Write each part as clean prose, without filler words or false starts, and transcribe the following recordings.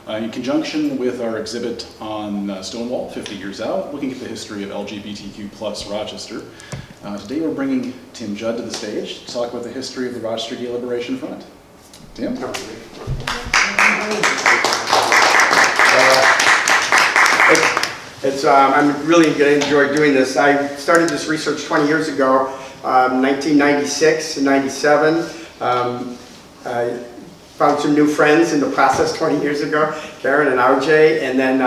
in conjunction with our exhibit on Stonewall, 50 Years Out, looking at the history of LGBTQ+ Rochester. Today we're bringing Tim Judd to the stage to talk about the history of the Rochester Gay Liberation Front. Tim? I'm really going to enjoy doing this. I started this research 20 years ago, 1996 and 97. I found some new friends in the process 20 years ago, Karen and RJ, and then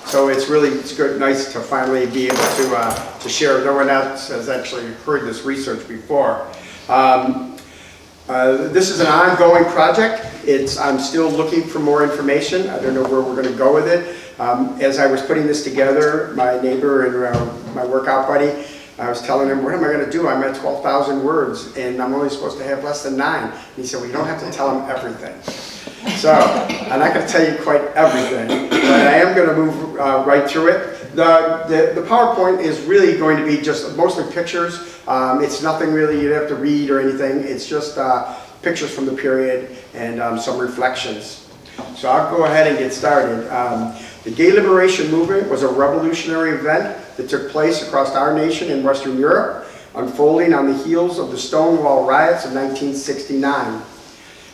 so it's good, nice to finally be able to share. No one else has actually heard this research before. This is an ongoing project. I'm still looking for more information. I don't know where we're going to go with it. As I was putting this together, my neighbor and my workout buddy, I was telling him, what am I going to do? I'm at 12,000 words, and I'm only supposed to have less than 9. And he said, well, you don't have to tell him everything. So, I'm not going to tell you quite everything, but I am going to move right through it. The PowerPoint is really going to be just mostly pictures. It's nothing really you'd have to read or anything. It's just pictures from the period and some reflections. So I'll go ahead and get started. The Gay Liberation Movement was a revolutionary event that took place across our nation in Western Europe, unfolding on the heels of the Stonewall riots of 1969.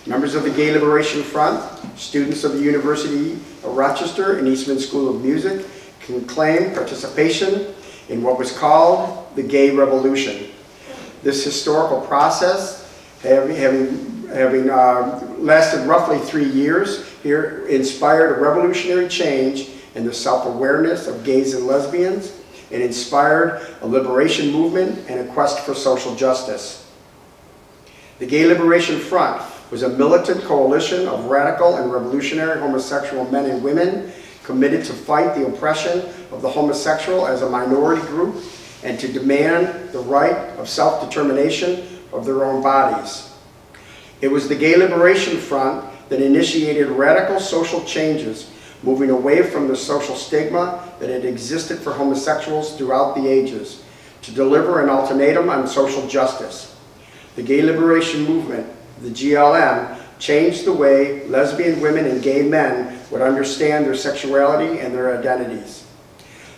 Members of the Gay Liberation Front, students of the University of Rochester and Eastman School of Music, can claim participation in what was called the Gay Revolution. This historical process, having lasted roughly 3 years, here inspired a revolutionary change in the self-awareness of gays and lesbians, and inspired a liberation movement and a quest for social justice. The Gay Liberation Front was a militant coalition of radical and revolutionary homosexual men and women committed to fight the oppression of the homosexual as a minority group and to demand the right of self-determination of their own bodies. It was the Gay Liberation Front that initiated radical social changes, moving away from the social stigma that had existed for homosexuals throughout the ages, to deliver an ultimatum on social justice. The Gay Liberation Movement, the GLM, changed the way lesbian women and gay men would understand their sexuality and their identities.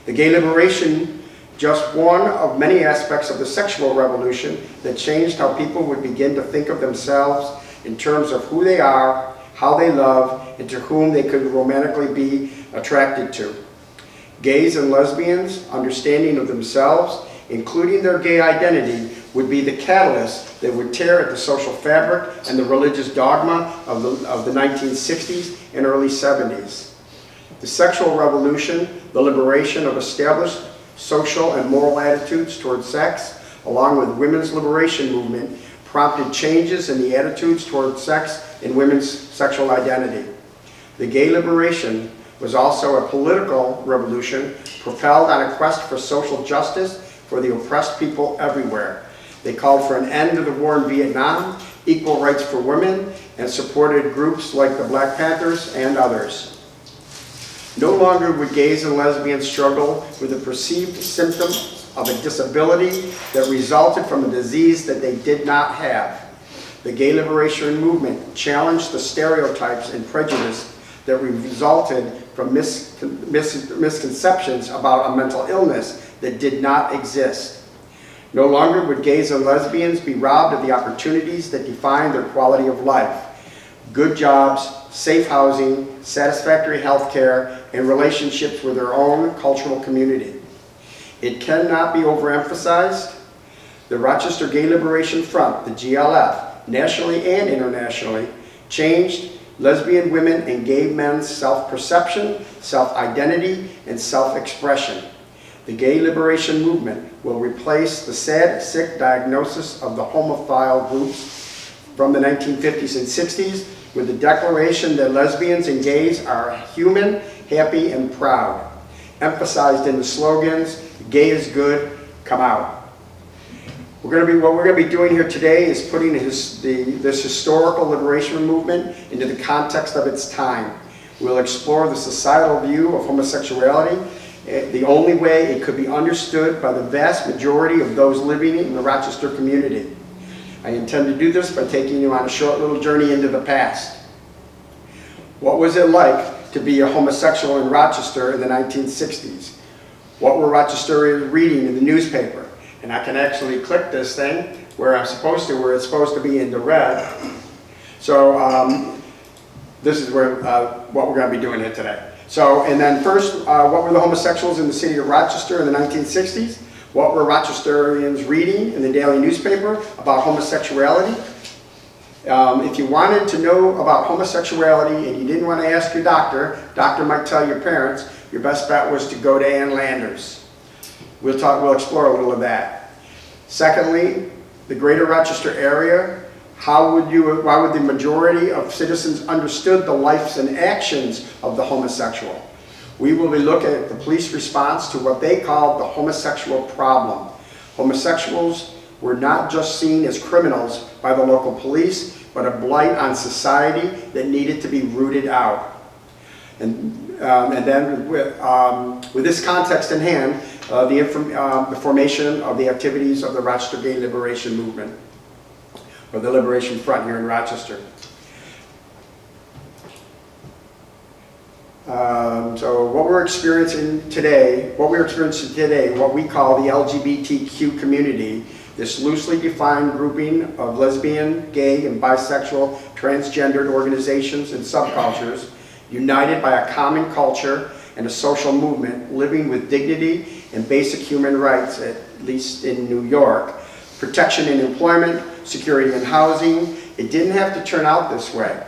The Gay Liberation, just one of many aspects of the sexual revolution that changed how people would begin to think of themselves in terms of who they are, how they love, and to whom they could romantically be attracted to. Gays and lesbians' understanding of themselves, including their gay identity, would be the catalyst that would tear at the social fabric and the religious dogma of the 1960s and early 70s. The sexual revolution, the liberation of established social and moral attitudes towards sex, along with women's liberation movement, prompted changes in the attitudes towards sex and women's sexual identity. The Gay Liberation was also a political revolution propelled on a quest for social justice for the oppressed people everywhere. They called for an end to the war in Vietnam, equal rights for women, and supported groups like the Black Panthers and others. No longer would gays and lesbians struggle with the perceived symptoms of a disability that resulted from a disease that they did not have. The Gay Liberation Movement challenged the stereotypes and prejudice that resulted from misconceptions about a mental illness that did not exist. No longer would gays and lesbians be robbed of the opportunities that define their quality of life. Good jobs, safe housing, satisfactory health care, and relationships with their own cultural community. It cannot be overemphasized. The Rochester Gay Liberation Front, the GLF, nationally and internationally, changed lesbian women and gay men's self-perception, self-identity, and self-expression. The Gay Liberation Movement will replace the sad, sick diagnosis of the homophile groups from the 1950s and 60s with the declaration that lesbians and gays are human, happy, and proud. Emphasized in the slogans, gay is good, come out. What we're going to be doing here today is putting this historical liberation movement into the context of its time. We'll explore the societal view of homosexuality, the only way it could be understood by the vast majority of those living in the Rochester community. I intend to do this by taking you on a short little journey into the past. What was it like to be a homosexual in Rochester in the 1960s? What were Rochesterians reading in the newspaper? And I can actually click this thing where it's supposed to be in the red. So this is where what we're going to be doing here today. So, and then first, what were the homosexuals in the city of Rochester in the 1960s? What were Rochesterians reading in the daily newspaper about homosexuality? If you wanted to know about homosexuality and you didn't want to ask your doctor might tell your parents, your best bet was to go to Ann Landers. We'll explore a little of that. Secondly, the greater Rochester area, why would the majority of citizens understood the lives and actions of the homosexual? We will be looking at the police response to what they called the homosexual problem. Homosexuals were not just seen as criminals by the local police, but a blight on society that needed to be rooted out. And then with this context in hand, the formation of the activities of the Rochester Gay Liberation Movement, or the Liberation Front here in Rochester. So what we're experiencing today, what we call the LGBTQ community, this loosely defined grouping of lesbian, gay, and bisexual, transgendered organizations and subcultures, united by a common culture and a social movement, living with dignity and basic human rights, at least in New York, protection in employment, security in housing. It didn't have to turn out this way.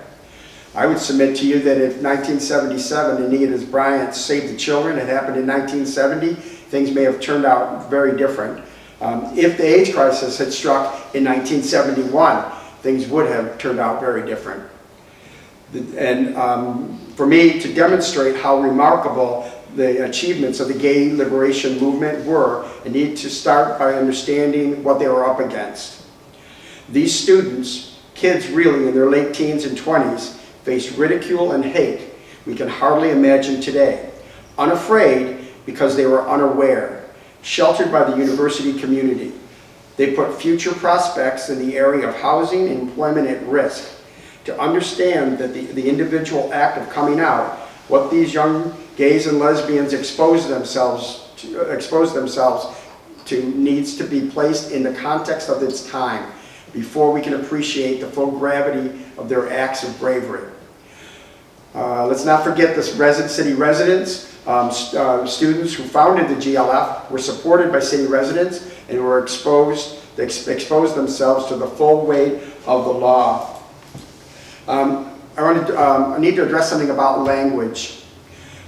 I would submit to you that if 1977 Anita Bryant Save the Children had happened in 1970, things may have turned out very different. If the AIDS crisis had struck in 1971, things would have turned out very different. And for me to demonstrate how remarkable the achievements of the gay liberation movement were, I need to start by understanding what they were up against. These students, kids really in their late teens and 20s, faced ridicule and hate we can hardly imagine today. Unafraid because they were unaware, sheltered by the university community. They put future prospects in the area of housing and employment at risk. To understand that the individual act of coming out, what these young gays and lesbians expose themselves to needs to be placed in the context of its time before we can appreciate the full gravity of their acts of bravery. Let's not forget this city residents, students who founded the GLF were supported by city residents and were exposed themselves to the full weight of the law. I need to address something about language.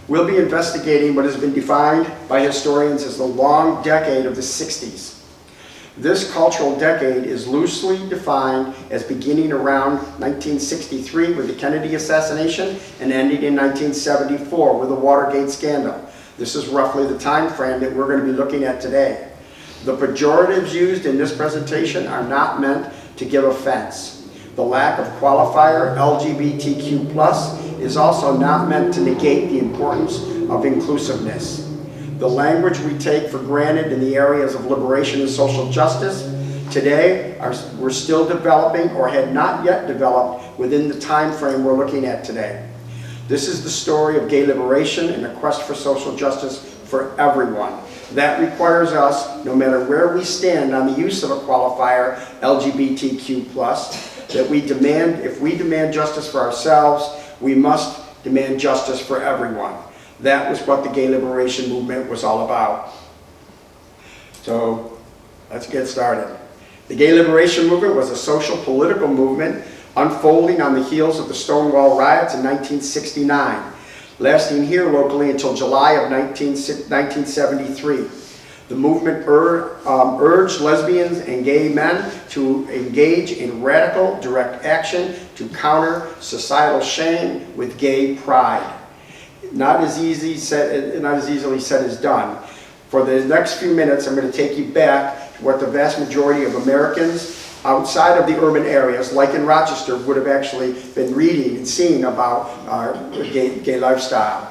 We'll be investigating what has been defined by historians as the long decade of the 60s. This cultural decade is loosely defined as beginning around 1963 with the Kennedy assassination and ending in 1974 with the Watergate scandal. This is roughly the time frame that we're going to be looking at today. The pejoratives used in this presentation are not meant to give offense. The lack of qualifier LGBTQ+ is also not meant to negate the importance of inclusiveness. The language we take for granted in the areas of liberation and social justice today we're still developing or had not yet developed within the time frame we're looking at today. This is the story of gay liberation and a quest for social justice for everyone. That requires us, no matter where we stand on the use of a qualifier LGBTQ+, that if we demand justice for ourselves, we must demand justice for everyone. That was what the gay liberation movement was all about. So let's get started. The gay liberation movement was a social political movement unfolding on the heels of the Stonewall riots in 1969, lasting here locally until July of 1973. The movement urged lesbians and gay men to engage in radical, direct action to counter societal shame with gay pride. Not as easily said as done. For the next few minutes, I'm going to take you back to what the vast majority of Americans outside of the urban areas, like in Rochester, would have actually been reading and seeing about our gay lifestyle.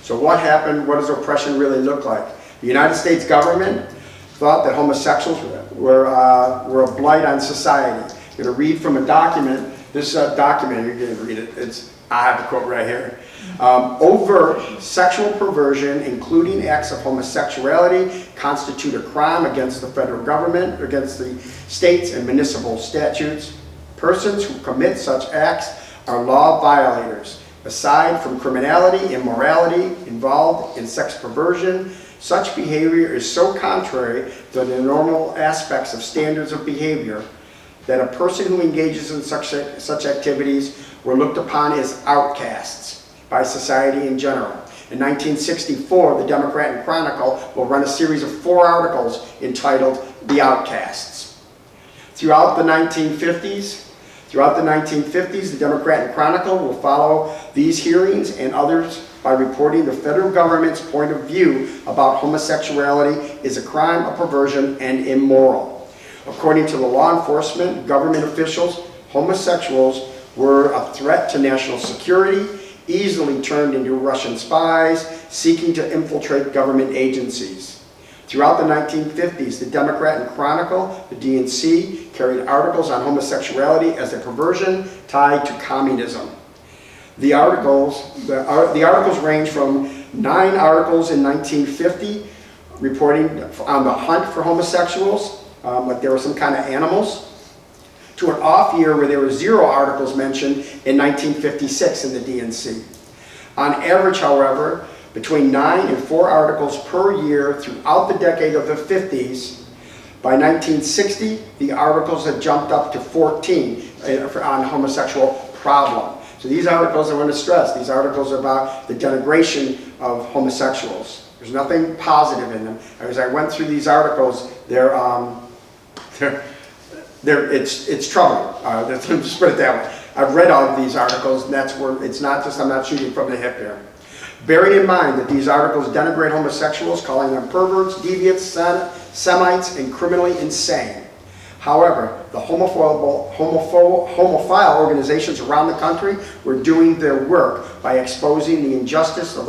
So what happened? What does oppression really look like? The United States government thought that homosexuals were a blight on society. I'm going to read from a document. This document, you're going to read it. I have the quote right here. Overt sexual perversion, including acts of homosexuality, constitute a crime against the federal government, against the states and municipal statutes. Persons who commit such acts are law violators. Aside from criminality, immorality involved in sex perversion, such behavior is so contrary to the normal aspects of standards of behavior that a person who engages in such activities were looked upon as outcasts by society in general. In 1964, the Democrat and Chronicle will run a series of 4 articles entitled The Outcasts. Throughout the 1950s, the Democrat and Chronicle will follow these hearings and others by reporting the federal government's point of view about homosexuality is a crime, a perversion, and immoral. According to the law enforcement, government officials, homosexuals were a threat to national security, easily turned into Russian spies, seeking to infiltrate government agencies. Throughout the 1950s, the Democrat and Chronicle, the DNC, carried articles on homosexuality as a perversion tied to communism. The articles range from 9 articles in 1950 reporting on the hunt for homosexuals, like they were some kind of animals, to an off year where there were 0 articles mentioned in 1956 in the DNC. On average, however, between 9 and 4 articles per year throughout the decade of the 50s. By 1960, the articles had jumped up to 14 on homosexual problem. So these articles, I want to stress, these articles are about the denigration of homosexuals. There's nothing positive in them. As I went through these articles, it's troubling. Let's just put it that way. I've read all of these articles, and that's where it's not just, I'm not shooting from the hip here. Bearing in mind that these articles denigrate homosexuals, calling them perverts, deviants, Semites, and criminally insane. However, the homophile organizations around the country were doing their work by exposing the injustice of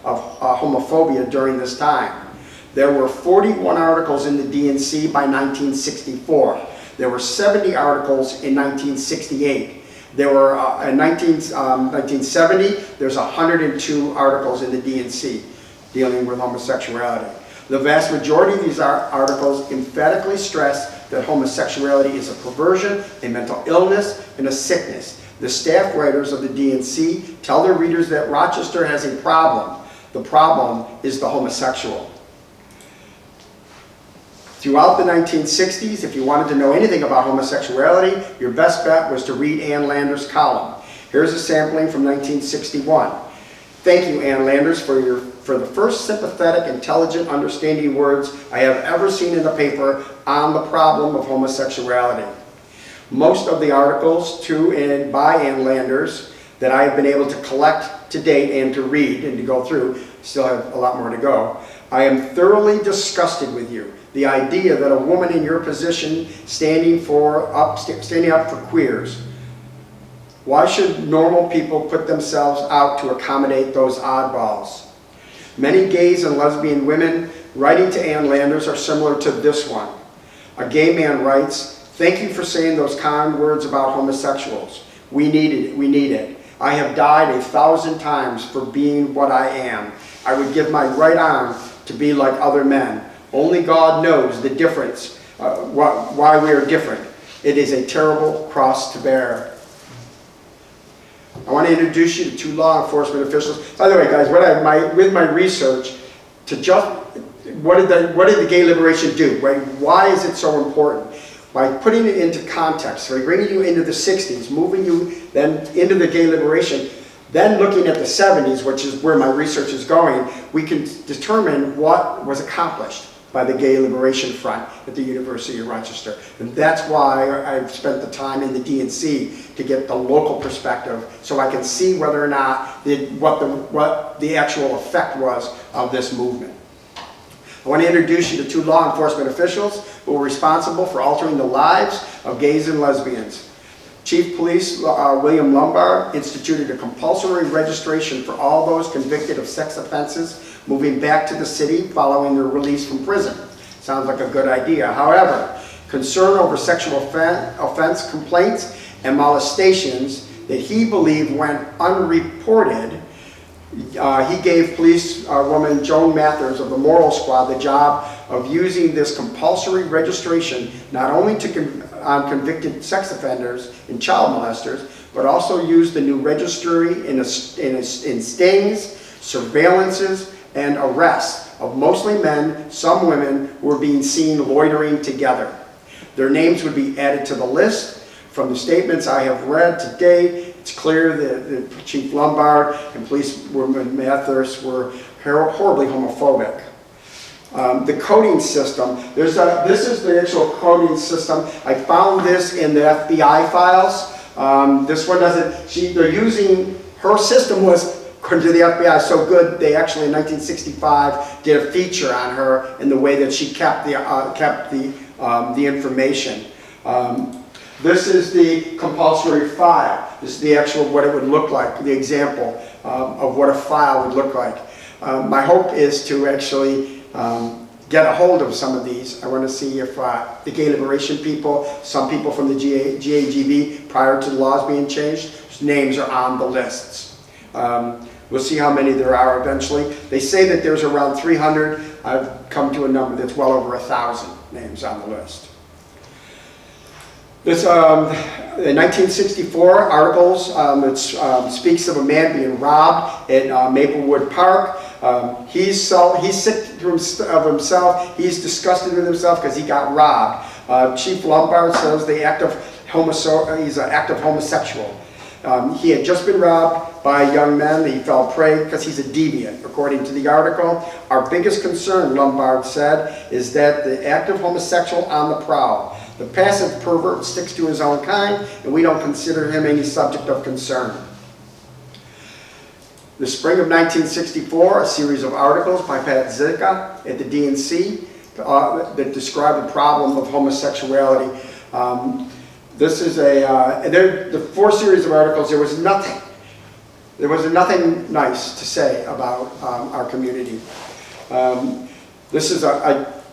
homophobia during this time. There were 41 articles in the DNC by 1964. There were 70 articles in 1968. There were, in 1970, there's 102 articles in the DNC dealing with homosexuality. The vast majority of these articles emphatically stress that homosexuality is a perversion, a mental illness, and a sickness. The staff writers of the DNC tell their readers that Rochester has a problem. The problem is the homosexual. Throughout the 1960s, if you wanted to know anything about homosexuality, your best bet was to read Ann Landers' column. Here's a sampling from 1961. Thank you, Ann Landers, for the first sympathetic, intelligent, understanding words I have ever seen in the paper on the problem of homosexuality. Most of the articles to and by Ann Landers that I have been able to collect to date and to read and to go through, still have a lot more to go, I am thoroughly disgusted with you. The idea that a woman in your position standing up for queers. Why should normal people put themselves out to accommodate those oddballs? Many gays and lesbian women writing to Ann Landers are similar to this one. A gay man writes, "Thank you for saying those kind words about homosexuals. We need it. I have died 1,000 times for being what I am. I would give my right arm to be like other men. Only God knows the difference, why we are different. It is a terrible cross to bear." I want to introduce you to 2 law enforcement officials. By the way, guys, with my research, what did the gay liberation do? Right? Why is it so important? By putting it into context, so bringing you into the 60s, moving you then into the gay liberation, then looking at the 70s, which is where my research is going, we can determine what was accomplished by the Gay Liberation Front at the University of Rochester. And that's why I've spent the time in the DNC to get the local perspective so I can see whether or not what the actual effect was of this movement. I want to introduce you to 2 law enforcement officials who were responsible for altering the lives of gays and lesbians. Chief Police William Lombard instituted a compulsory registration for all those convicted of sex offenses moving back to the city following their release from prison. Sounds like a good idea. However, concern over sexual offense complaints and molestations that he believed went unreported. He gave police woman Joan Mathers of the Moral Squad the job of using this compulsory registration not only on convicted sex offenders and child molesters, but also use the new registry in stings, surveillances, and arrests of mostly men, some women, who were being seen loitering together. Their names would be added to the list. From the statements I have read today, it's clear that Chief Lombard and policewoman Mathers were horribly homophobic. The coding system, this is the actual coding system. I found this in the FBI files. This one doesn't, they're using, her system was, according to the FBI, so good, they actually in 1965 did a feature on her in the way that she kept the information. This is the compulsory file. This is the actual, what it would look like, the example of what a file would look like. My hope is to actually get a hold of some of these. I want to see if the gay liberation people, some people from the GAGB, prior to the laws being changed, names are on the lists. We'll see how many there are eventually. They say that there's around 300. I've come to a number that's well over 1,000 names on the list. This, in 1964, articles, it speaks of a man being robbed at Maplewood Park. He's sick of himself. He's disgusted with himself because he got robbed. Chief Lombard says he's an active homosexual. He had just been robbed by young men. He fell prey because he's a deviant, according to the article. Our biggest concern, Lombard said, is that the active homosexual on the prowl. The passive pervert sticks to his own kind, and we don't consider him any subject of concern. The spring of 1964, a series of articles by Pat Zika at the DNC that describe the problem of homosexuality. This is the 4 series of articles. There was nothing nice to say about our community. I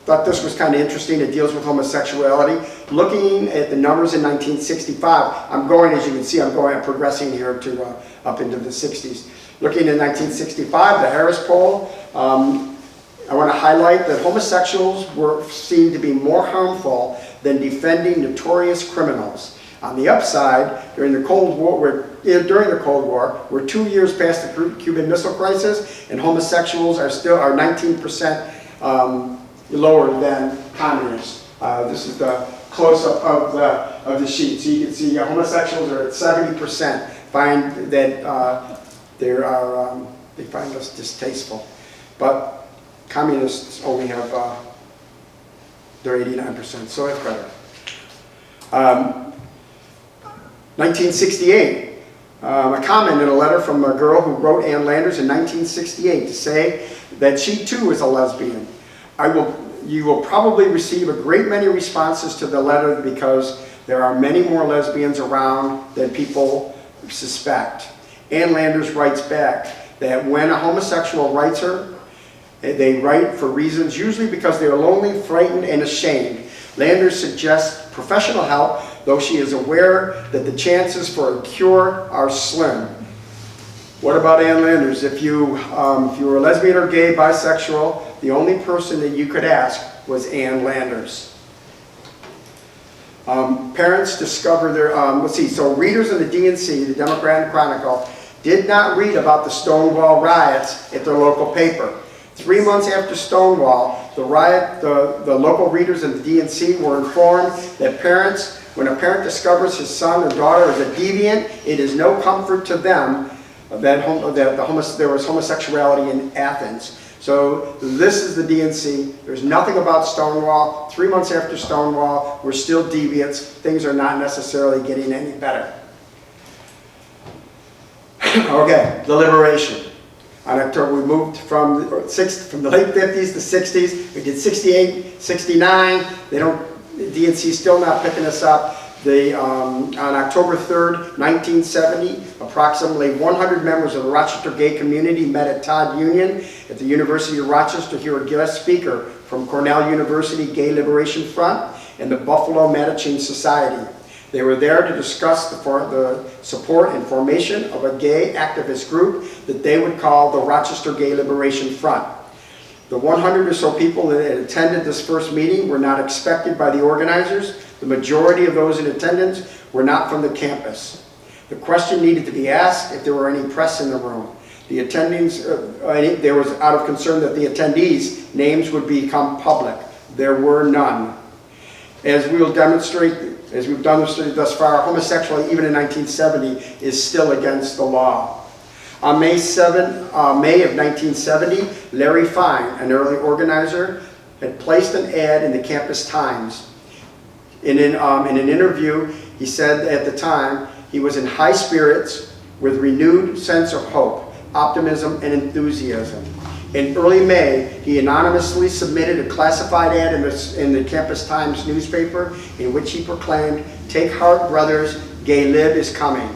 thought this was kind of interesting. It deals with homosexuality. Looking at the numbers in 1965, I'm progressing here to up into the 60s. Looking in 1965, the Harris poll, I want to highlight that homosexuals were seen to be more harmful than defending notorious criminals. On the upside, during the Cold War, we're 2 years past the Cuban Missile Crisis, and homosexuals are 19% lower than communists. This is the close-up of the sheet. So you can see homosexuals are at 70%. Find that they find us distasteful, but communists only have they're 89%. So that's better. 1968. A comment in a letter from a girl who wrote Ann Landers in 1968 to say that she too is a lesbian. You will probably receive a great many responses to the letter because there are many more lesbians around than people suspect. Ann Landers writes back that when a homosexual writes her, they write for reasons usually because they are lonely, frightened, and ashamed. Landers suggests professional help, though she is aware that the chances for a cure are slim. What about Ann Landers? If you were a lesbian or gay, bisexual, the only person that you could ask was Ann Landers. Parents discover their, so readers in the DNC, the Democrat Chronicle, did not read about the Stonewall riots at their local paper. 3 months after Stonewall, the local readers in the DNC were informed that when a parent discovers his son or daughter is a deviant, it is no comfort to them that there was homosexuality in Athens. So this is the DNC. There's nothing about Stonewall. 3 months after Stonewall, we're still deviants. Things are not necessarily getting any better. Okay, the liberation. On October, we moved from the late 50s to 60s. We did 68, 69. DNC's still not picking us up. On October 3rd, 1970, approximately 100 members of the Rochester gay community met at Todd Union at the University of Rochester to hear a guest speaker from Cornell University Gay Liberation Front and the Buffalo Mattachine Society. They were there to discuss the support and formation of a gay activist group that they would call the Rochester Gay Liberation Front. The 100 or so people that had attended this first meeting were not expected by the organizers. The majority of those in attendance were not from the campus. The question needed to be asked if there were any press in the room. The attendings, there was out of concern that the attendees' names would become public. There were none. As we've demonstrated thus far, homosexuality, even in 1970, is still against the law. On May of 1970, Larry Fine, an early organizer, had placed an ad in the Campus Times. In an interview, he said at the time he was in high spirits with renewed sense of hope, optimism, and enthusiasm. In early May, he anonymously submitted a classified ad in the Campus Times newspaper in which he proclaimed, "Take heart, brothers, Gay Lib is coming."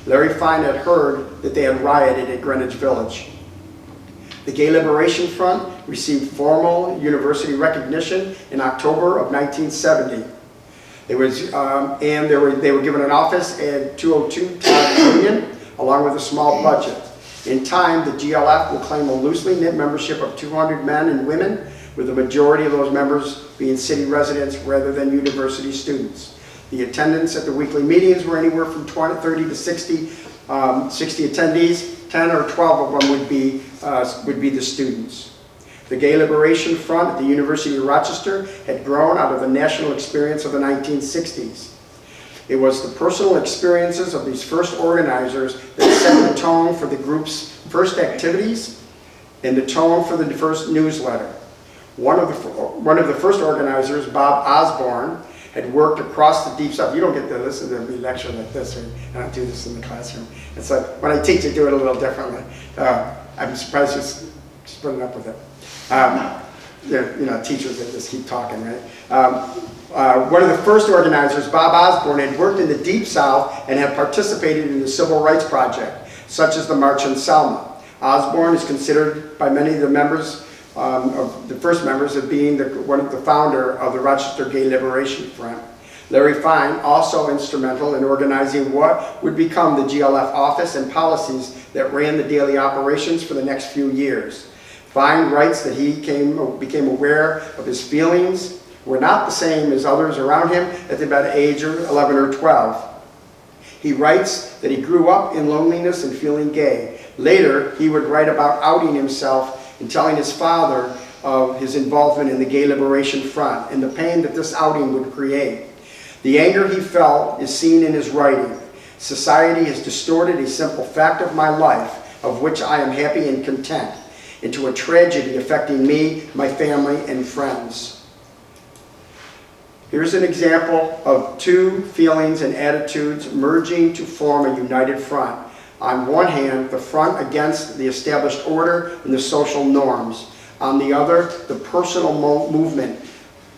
Larry Fine had heard that they had rioted at Greenwich Village. The Gay Liberation Front received formal university recognition in October of 1970. They were given an office at 202 Todd Union, along with a small budget. In time, the GLF will claim a loosely knit membership of 200 men and women, with the majority of those members being city residents rather than university students. The attendance at the weekly meetings were anywhere from 30 to 60 attendees. 10 or 12 of them would be the students. The Gay Liberation Front at the University of Rochester had grown out of the national experience of the 1960s. It was the personal experiences of these first organizers that set the tone for the group's first activities and the tone for the first newsletter. One of the first organizers, Bob Osborne, had worked across the Deep South. You don't get to listen to me lecture like this, or I don't do this in the classroom. It's like when I teach, I do it a little differently. I'm surprised you're just putting up with it. Teachers that just keep talking, right? One of the first organizers, Bob Osborne, had worked in the Deep South and had participated in the Civil Rights Project, such as the March on Selma. Osborne is considered by many of the members, of the first members, of being one of the founder of the Rochester Gay Liberation Front. Larry Fine, also instrumental in organizing what would become the GLF office and policies that ran the daily operations for the next few years. Fine writes that he became aware of his feelings were not the same as others around him at about age 11 or 12. He writes that he grew up in loneliness and feeling gay. Later, he would write about outing himself and telling his father of his involvement in the Gay Liberation Front and the pain that this outing would create. The anger he felt is seen in his writing. Society has distorted a simple fact of my life, of which I am happy and content, into a tragedy affecting me, my family, and friends. Here's an example of two feelings and attitudes merging to form a united front. On one hand, the front against the established order and the social norms. On the other, the personal movement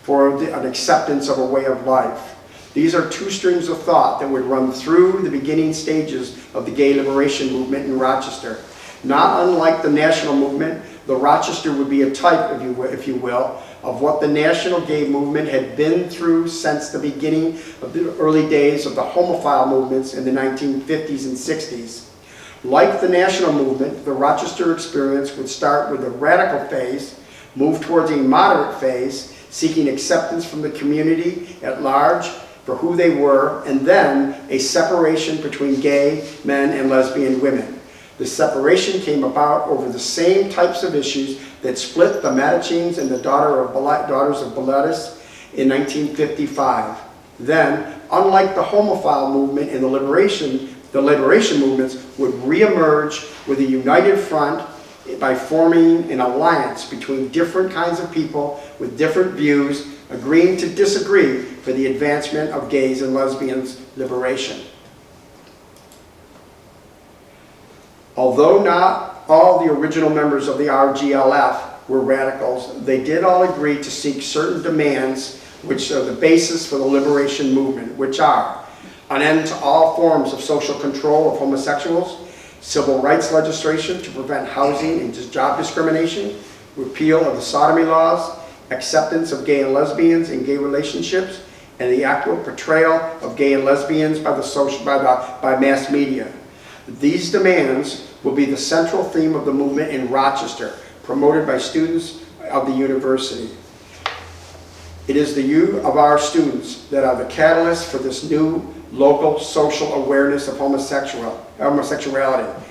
for an acceptance of a way of life. These are two streams of thought that would run through the beginning stages of the gay liberation movement in Rochester. Not unlike the national movement, the Rochester would be a type, if you will, of what the national gay movement had been through since the beginning of the early days of the homophile movements in the 1950s and 60s. Like the national movement, the Rochester experience would start with a radical phase, move towards a moderate phase, seeking acceptance from the community at large for who they were, and then a separation between gay men and lesbian women. The separation came about over the same types of issues that split the Mattachines and the Daughters of Boletus in 1955. Then, unlike the homophile movement and the liberation movements would reemerge with a united front by forming an alliance between different kinds of people with different views, agreeing to disagree for the advancement of gays and lesbians' liberation. Although not all the original members of the RGLF were radicals, they did all agree to seek certain demands which are the basis for the liberation movement, which are an end to all forms of social control of homosexuals, civil rights legislation to prevent housing and job discrimination, repeal of the sodomy laws, acceptance of gay and lesbians in gay relationships, and the accurate portrayal of gay and lesbians by mass media. These demands will be the central theme of the movement in Rochester, promoted by students of the university. It is the youth of our students that are the catalyst for this new local social awareness of homosexuality.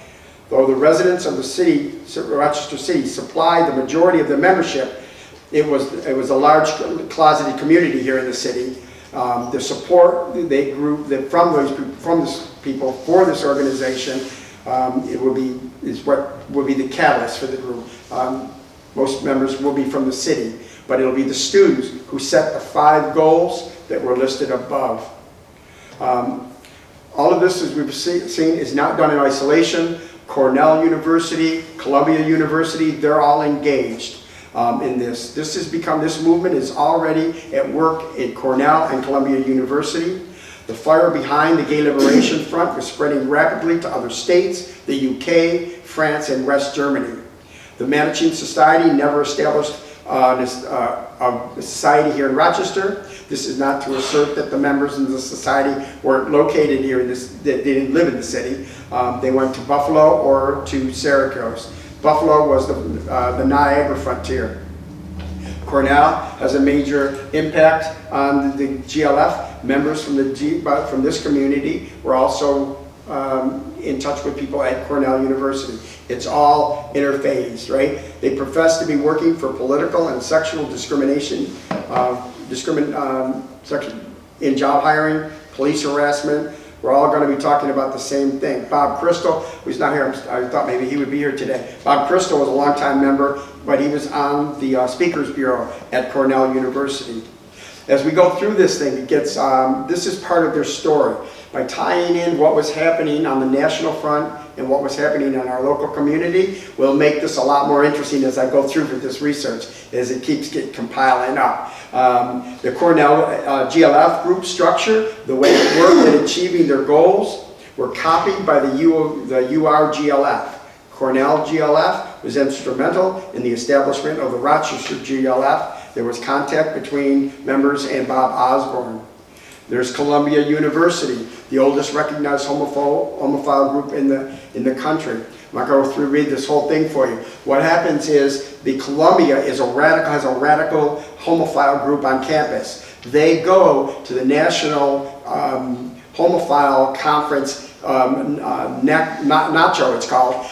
Though the residents of the city, Rochester City, supply the majority of the membership, it was a large closeted community here in the city. The support they grew from this people for this organization is what will be the catalyst for the group. Most members will be from the city, but it'll be the students who set the 5 goals that were listed above. All of this, as we've seen, is not done in isolation. Cornell University, Columbia University, they're all engaged in this. This movement is already at work at Cornell and Columbia University. The fire behind the Gay Liberation Front was spreading rapidly to other states, the UK, France, and West Germany. The Manichaean Society never established a society here in Rochester. This is not to assert that the members in the society weren't located here, that they didn't live in the city. They went to Buffalo or to Syracuse. Buffalo was the Niagara frontier. Cornell has a major impact on the GLF. Members from this community were also in touch with people at Cornell University. It's all interphased, right? They profess to be working for political and sexual discrimination, in job hiring, police harassment. We're all going to be talking about the same thing. Bob Crystal, who's not here, I thought maybe he would be here today. Bob Crystal was a longtime member, but he was on the Speakers Bureau at Cornell University. As we go through this thing, it gets, this is part of their story. By tying in what was happening on the national front and what was happening in our local community, we'll make this a lot more interesting as I go through with this research, as it keeps compiling up. The Cornell GLF group structure, the way it worked in achieving their goals, were copied by the UR GLF. Cornell GLF was instrumental in the establishment of the Rochester GLF. There was contact between members and Bob Osborne. There's Columbia University, the oldest recognized homophile group in the country. I'm not going to read this whole thing for you. What happens is the Columbia has a radical homophile group on campus. They go to the National Homophile Conference, NACHO it's called,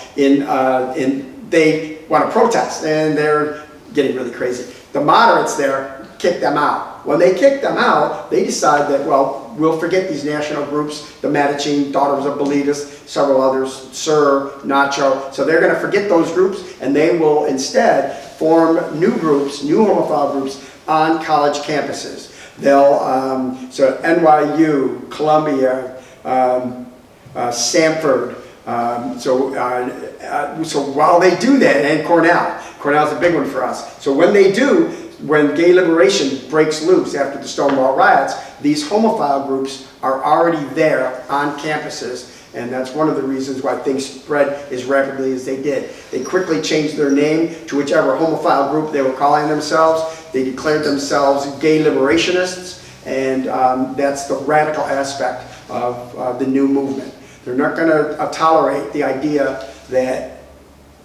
they want to protest, and they're getting really crazy. The moderates there kick them out. When they kick them out, they decide that, well, we'll forget these national groups, the Manichaean, Daughters of Believers, several others, SIR, NACHO. So they're going to forget those groups, and they will instead form new groups, new homophile groups on college campuses. They'll, so NYU, Columbia, Stanford. So while they do that, and Cornell's a big one for us. So when they do, when gay liberation breaks loose after the Stonewall riots, these homophile groups are already there on campuses, and that's one of the reasons why things spread as rapidly as they did. They quickly changed their name to whichever homophile group they were calling themselves. They declared themselves gay liberationists, and that's the radical aspect of the new movement. They're not going to tolerate the idea that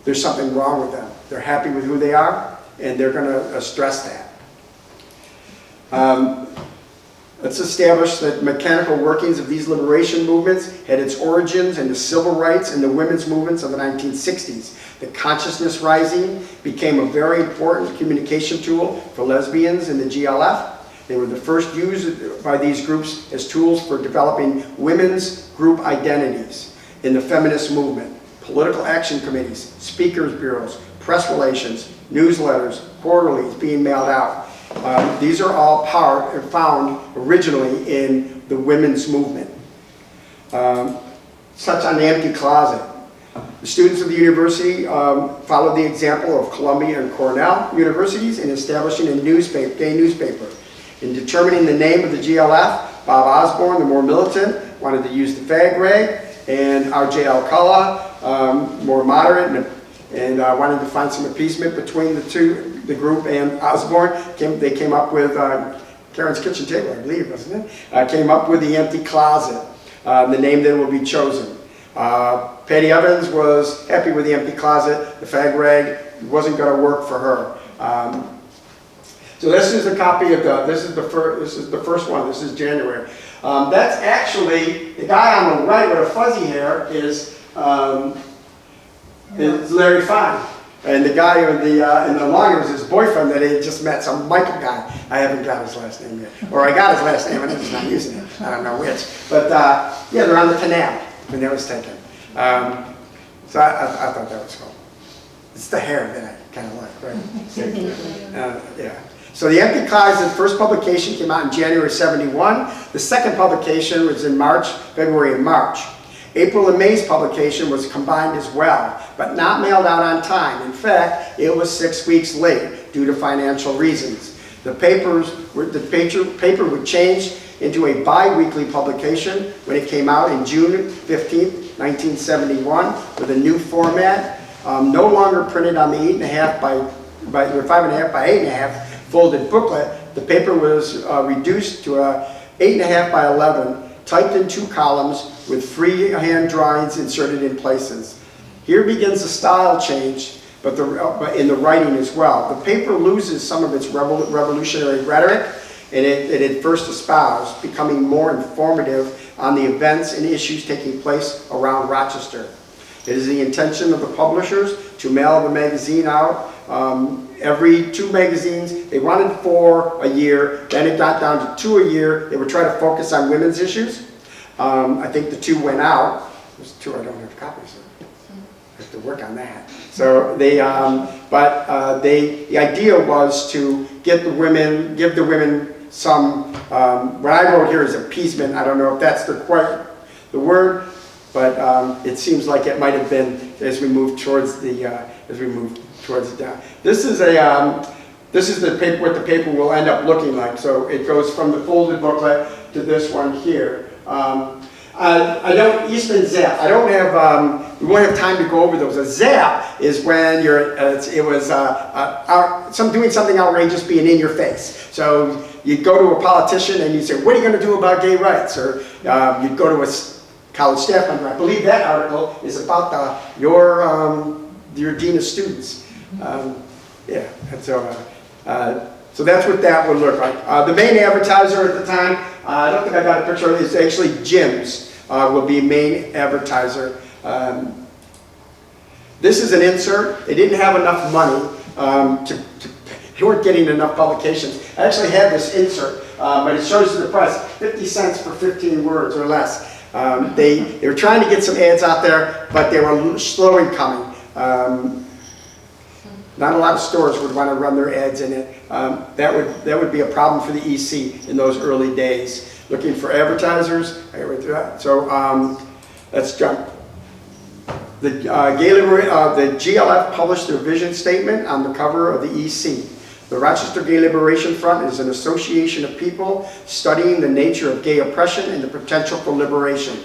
there's something wrong with them. They're happy with who they are, and they're going to stress that. Let's establish that mechanical workings of these liberation movements had its origins in the civil rights and the women's movements of the 1960s. The consciousness rising became a very important communication tool for lesbians in the GLF. They were the first used by these groups as tools for developing women's group identities in the feminist movement. Political action committees, speakers bureaus, press relations, newsletters, quarterlies being mailed out. These are all found originally in the women's movement. Such on the empty closet. The students of the university followed the example of Columbia and Cornell universities in establishing a gay newspaper. In determining the name of the GLF, Bob Osborne, the more militant, wanted to use the fag rag, and R.J. Alcala, more moderate, and wanted to find some appeasement between the group and Osborne. They came up with Karen's Kitchen Table, I believe, wasn't it? Came up with the empty closet, the name that will be chosen. Patty Evans was happy with the empty closet. The fag rag wasn't going to work for her. So this is a copy of this is the first one. This is January. That's actually the guy on the right with the fuzzy hair is Larry Fine. And the guy in the long was his boyfriend that he had just met, some Michael guy. I haven't got his last name yet. Or I got his last name and I'm just not using it. I don't know which. But yeah, they're on the canal when that was taken. So I thought that was cool. It's the hair that I kind of like, right? Yeah. So the Empty Closet, first publication came out in January '71. The second publication was in February and March. April and May's publication was combined as well, but not mailed out on time. In fact, it was 6 weeks late due to financial reasons. The paper would change into a bi-weekly publication when it came out in June 15, 1971, with a new format, no longer printed on the 5.5 by 8.5 folded booklet. The paper was reduced to a 8.5 by 11, typed in 2 columns with freehand drawings inserted in places. Here begins the style change, but in the writing as well. The paper loses some of its revolutionary rhetoric and it had first espoused, becoming more informative on the events and issues taking place around Rochester. It is the intention of the publishers to mail the magazine out every 2 magazines. They wanted 4 a year, then it got down to 2 a year. They would try to focus on women's issues. I think the 2 went out. There's 2 I don't have copies of. I have to work on that. So they, the idea was to give the women some, what I wrote here is appeasement. I don't know if that's the word, but it seems like it might have been as we move towards the down. This is the paper, what the paper will end up looking like. So it goes from the folded booklet to this one here. I don't Eastman Zap. I don't have. We won't have time to go over those. A zap is when you're. Doing something outrageous, being in your face. So you'd go to a politician and you'd say, "What are you going to do about gay rights?" Or you'd go to a college staff member. I believe that article is about your dean of students. Yeah, and so that's what that would look like. The main advertiser at the time, I don't think I got a picture of it, it's actually Jim's will be main advertiser. This is an insert. They didn't have enough money they weren't getting enough publications. I actually had this insert, but it shows you the price, 50 cents for 15 words or less. They were trying to get some ads out there, but they were slow in coming. Not a lot of stores would want to run their ads in it. That would be a problem for the EC in those early days. Looking for advertisers. I went through that. So let's jump. The GLF published their vision statement on the cover of the EC. The Rochester Gay Liberation Front is an association of people studying the nature of gay oppression and the potential for liberation.